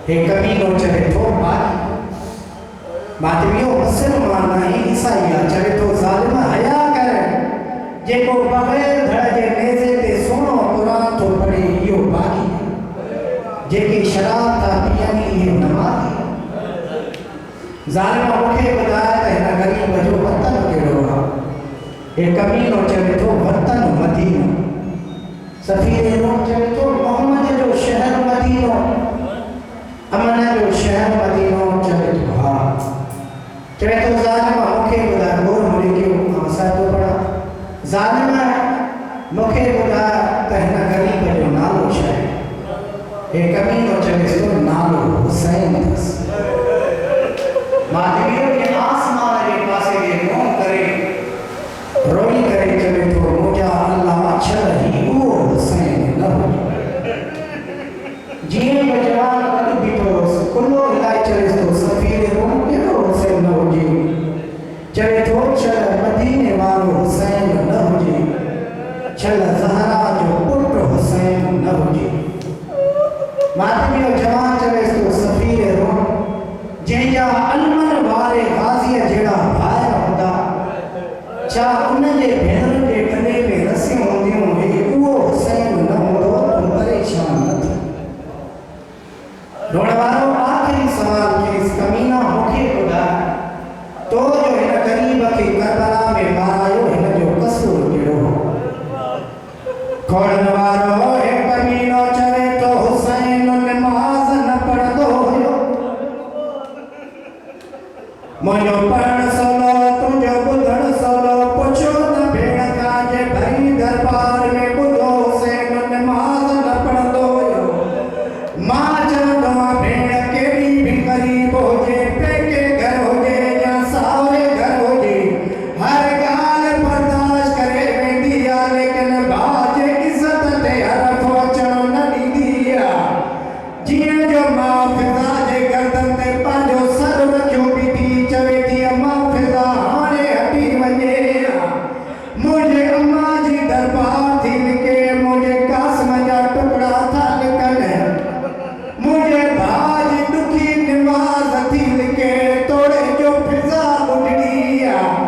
हे कमीनो चवे तो बाकी मातवियो मुसलमान नहीं ईसाई चवे तो जालिम हया कर जेको बगैर धड़ जे नेज़े ते सोनो कुरान तो पढ़े यो बाकी जेके शराब था पियनी ये नमाज़ी जालिम मुखे ॿुधाए त हिन ग़रीब जो वतन कहिड़ो आहे हे कमीनो चवे तो वतन मदीनो सफ़ीर रूम चवे तो मोहम्मद जो शहर मदीनो अमन जो शहर मदीनो चवे तो हाँ चवे तो जालिम मुखे ॿुधाए गोर मुड़ी क्यों असां तो पढ़ा जालिम मुखे ॿुधाए त हिन ग़रीब जो नालो छा आहे हे कमीनो चवे तो नालो हुसैन अथसि माधवियो के आसमान के पासे के मुंह करे रोई करे चवे तो मुझा अल्लाह छल ही वो हुसैन न हो जीए जवान कद भी तो कुल्लो हिलाई चवे तो सफीर रूम के हुसैन न हो जी चवे तो छल मदीने वालो हुसैन न हो जी छल ज़हरा जो पुत्र हुसैन न हो जी माधवियो जवान चवे तो सफीर रूम जंहिंजा अलमन वारे गाज़ी जहिड़ा भाइर हूंदा छा उन जे भेनरुनि जे गले में रसियूं हूंदियूं हे उहो हुसैन न हूंदो तूं परेशान न थी रोअण वारो आख़िरी सवाल खेसि कमीना मूंखे ॿुधाए तो जो हिन ग़रीब खे करबला में मारायो हिन जो कसूर कहिड़ो हो खोड़ण वारो हे कमीनो चवे तो हुसैन नमाज़ न पढ़ंदो हुयो मुझो पढ़ण सवलो तुझो ॿुधण सवलो पुछो त भेण काजे भई दरबार में ॿुधो हुसैन नमाज़ न पढ़ंदो हुयो मां चवंदो आहियां भेण केॾी बि ग़रीब हुजे पेके घर हुजे या सावरे घर हुजे हर ॻाल्हि बर्दाश्त करे वेंदी आहे लेकिन भाउ जे इज़त ते हरफ अचणु न ॾींदी आहे जीअं जो मां फिज़ा जे गर्दन ते पंहिंजो सर रखियो बीठी चवे थी अम्मा फिज़ा हाणे हटी वञे मुंहिंजे अम्मा जी दरबार थी लिके मुंहिंजे कासिम जा टुकड़ा था लिकनि मुंहिंजे भाउ जी ॾुखी निमाज़ थी लिके तोड़े जो फिज़ा ॿुधणी आहे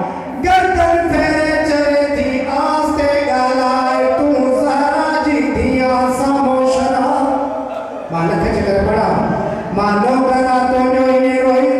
गर्दन फेरे चवे थी आस्ते ॻाल्हाए तूं ज़हरा जी धीअ साम्हूं शराब मां लख चकर पढ़ा मां नौकरा तुंहिंजो ईअं रोई